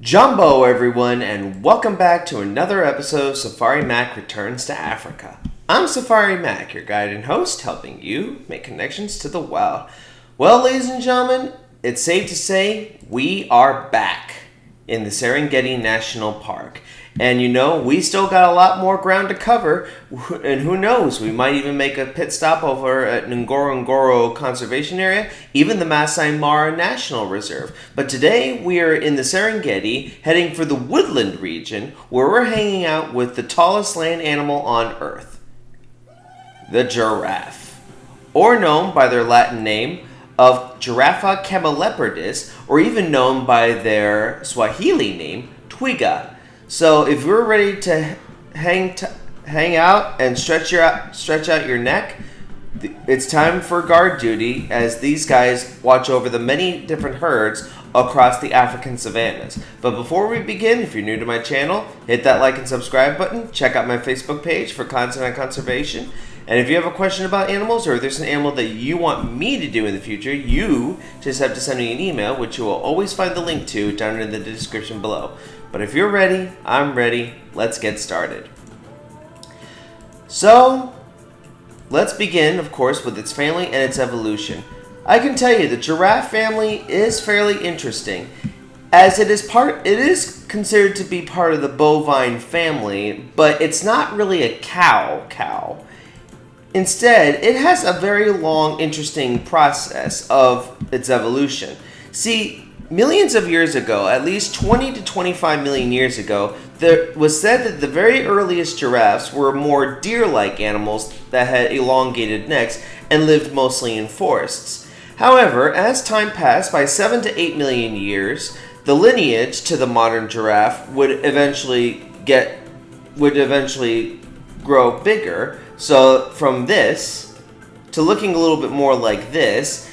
Jambo, everyone, and welcome back to another episode of Safari Mack Returns to Africa. I'm Safari Mack, your guide and host, helping you make connections to the wild. Well, ladies and gentlemen, it's safe to say we are back in the Serengeti National Park. And we still got a lot more ground to cover, and who knows, we might even make a pit stop over at Ngorongoro Conservation Area, even the Masai Mara National Reserve. But today we are in the Serengeti, heading for the woodland region, where we're hanging out with the tallest land animal on Earth, the giraffe, or known by their Latin name of Giraffe camelepardus, or even known by their Swahili name, Twiga. So if you're ready to hang out and stretch out your neck, it's time for guard duty as these guys watch over the many different herds across the African savannas. But before we begin, if you're new to my channel, hit that like and subscribe button. Check out my Facebook page for content on conservation. And if you have a question about animals, or if there's an animal that you want me to do in the future, you just have to send me an email, which you will always find the link to down in the description below. But if you're ready, I'm ready. Let's get started. So, let's begin, of course, with its family and its evolution. I can tell you the giraffe family is fairly interesting, as it is considered to be part of the bovine family, but it's not really a cow. Instead, it has a very long, interesting process of its evolution. See, millions of years ago, at least 20 to 25 million years ago, there was said that the very earliest giraffes were more deer-like animals that had elongated necks and lived mostly in forests. However, as time passed, by 7 to 8 million years, the lineage to the modern giraffe would eventually grow bigger. So from this to looking a little bit more like this,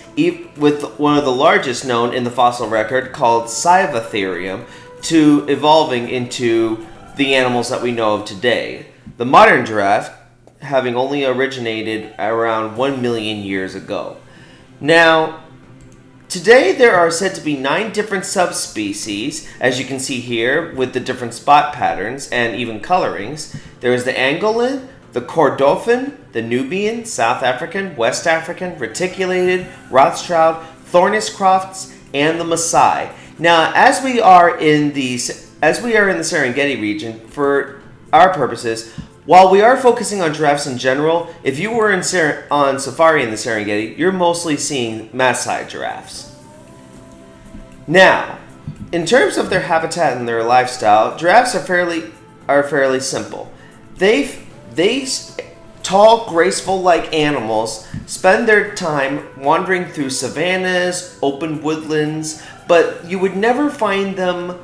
with one of the largest known in the fossil record called Cyvatherium, to evolving into the animals that we know of today. The modern giraffe having only originated around 1 million years ago. Now, today there are said to be 9 different subspecies, as you can see here, with the different spot patterns and even colorings. There is the Angolan, the Kordofan, the Nubian, South African, West African, Reticulated, Rothschild, Thornycroft's, and the Maasai. Now, as we are in the Serengeti region, for our purposes, while we are focusing on giraffes in general, if you were on safari in the Serengeti, you're mostly seeing Maasai giraffes. Now, in terms of their habitat and their lifestyle, giraffes are fairly simple. These tall, graceful-like animals spend their time wandering through savannas, open woodlands, but you would never find them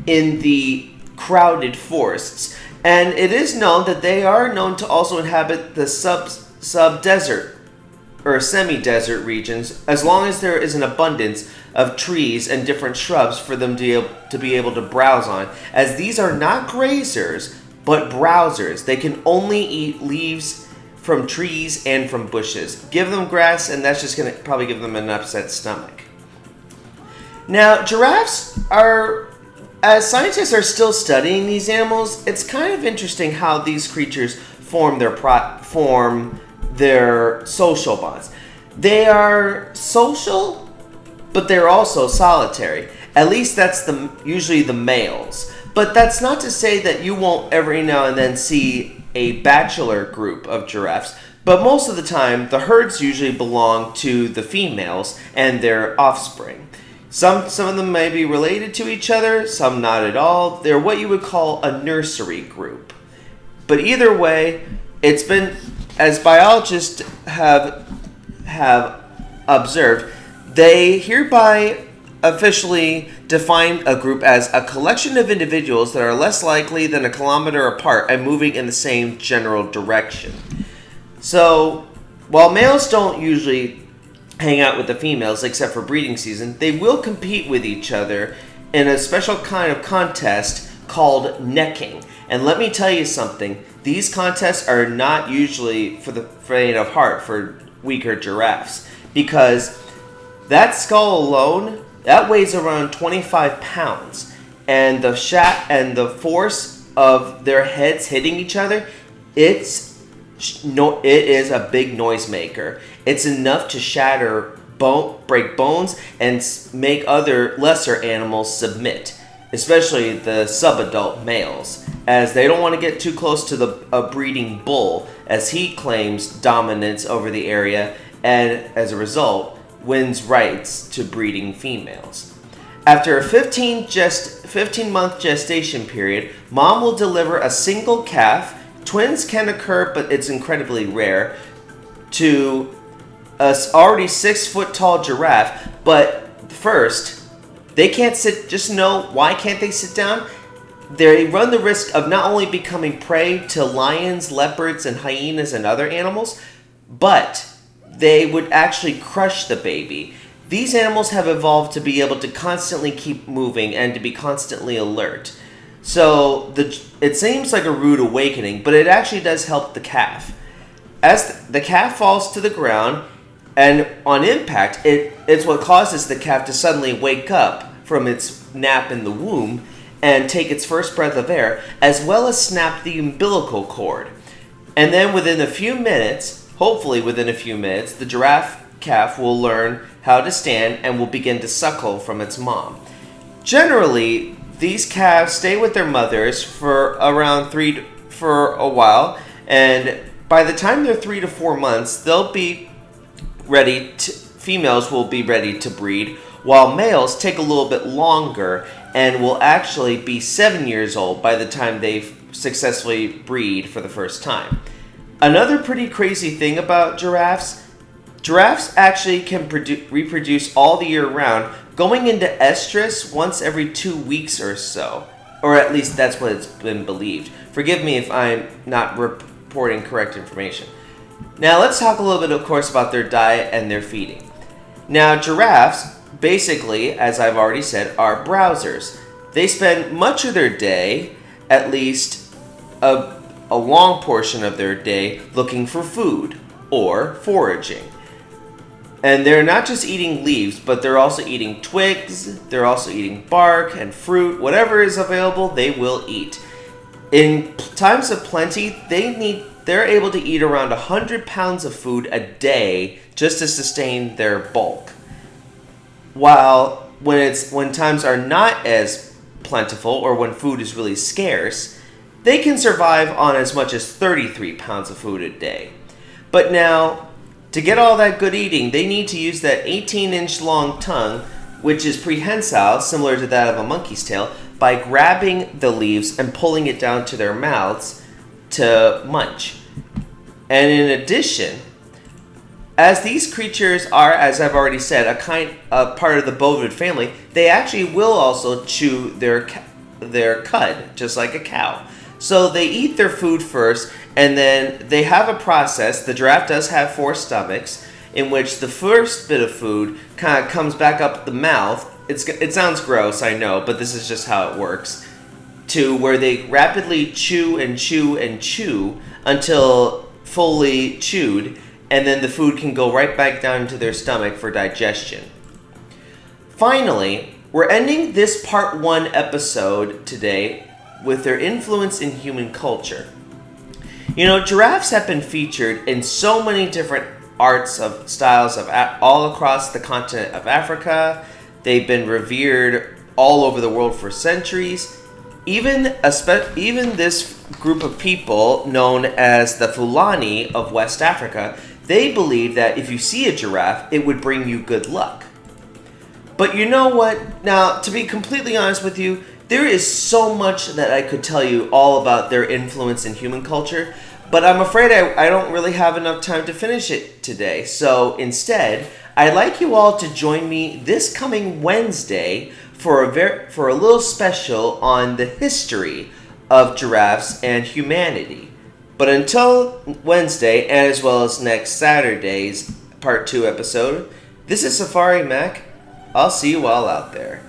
in the crowded forests. And it is known that they are known to also inhabit the sub-desert or semi-desert regions, as long as there is an abundance of trees and different shrubs for them to be able to browse on, as these are not grazers, but browsers. They can only eat leaves from trees and from bushes. Give them grass, and that's just going to probably give them an upset stomach. Now, giraffes are, as scientists are still studying these animals, it's kind of interesting how these creatures form their social bonds. They are social, but they're also solitary. At least that's usually the males. But that's not to say that you won't every now and then see a bachelor group of giraffes. But most of the time, the herds usually belong to the females and their offspring. Some of them may be related to each other, some not at all. They're what you would call a nursery group. But either way, it's been, as biologists have observed, they hereby officially define a group as a collection of individuals that are less likely than a kilometer apart and moving in the same general direction. So, while males don't usually hang out with the females except for breeding season, they will compete with each other in a special kind of contest called necking. And let me tell you something, these contests are not usually for the faint of heart for weaker giraffes, because that skull alone, that weighs around 25 pounds. and the force of their heads hitting each other, it is a big noisemaker. It's enough to break bones, and make other lesser animals submit, especially the subadult males, as they don't want to get too close to a breeding bull, as he claims dominance over the area, and as a result, wins rights to breeding females. After a 15-month gestation period, mom will deliver a single calf. Twins can occur, but it's incredibly rare, to a already 6-foot tall giraffe. But first, they can't sit. Just know, why can't they sit down? They run the risk of not only becoming prey to lions, leopards, and hyenas and other animals, but they would actually crush the baby. These animals have evolved to be able to constantly keep moving and to be constantly alert. So it seems like a rude awakening, but it actually does help the calf. As the calf falls to the ground, and on impact, it's what causes the calf to suddenly wake up from its nap in the womb and take its first breath of air, as well as snap the umbilical cord. And then within a few minutes, hopefully within a few minutes, the giraffe calf will learn how to stand and will begin to suckle from its mom. Generally, these calves stay with their mothers for a while, and by the time they're 3 to 4 months, females will be ready to breed, while males take a little bit longer and will actually be 7 years old by the time they successfully breed for the first time. Another pretty crazy thing about giraffes actually can reproduce all the year round, going into estrus once every 2 weeks or so. Or at least that's what it's been believed. Forgive me if I'm not reporting correct information. Now let's talk a little bit, of course, about their diet and their feeding. Now giraffes, basically, as I've already said, are browsers. They spend much of their day, at least a long portion of their day, looking for food or foraging. And they're not just eating leaves, but they're also eating twigs, they're also eating bark and fruit. Whatever is available, they will eat. In times of plenty, they're able to eat around 100 pounds of food a day just to sustain their bulk. While when times are not as plentiful, or when food is really scarce, they can survive on as much as 33 pounds of food a day. But now, to get all that good eating, they need to use that 18-inch long tongue, which is prehensile, similar to that of a monkey's tail, by grabbing the leaves and pulling it down to their mouths to munch. And in addition, as these creatures are, as I've already said, a part of the bovid family, they actually will also chew their cud, just like a cow. So they eat their food first, and then they have a process. The giraffe does have 4 stomachs, in which the first bit of food kind of comes back up the mouth. It sounds gross, I know, but this is just how it works. To where they rapidly chew and chew and chew until fully chewed, and then the food can go right back down into their stomach for digestion. Finally, we're ending this part 1 episode today with their influence in human culture. You know, giraffes have been featured in so many different styles all across the continent of Africa. They've been revered all over the world for centuries. Even this group of people, known as the Fulani of West Africa, they believe that if you see a giraffe, it would bring you good luck. But you know what? Now, to be completely honest with you, there is so much that I could tell you all about their influence in human culture, but I'm afraid I don't really have enough time to finish it today. So instead, I'd like you all to join me this coming Wednesday for a little special on the history of giraffes and humanity. But until Wednesday, and as well as next Saturday's Part 2 episode, this is Safari Mack. I'll see you all out there.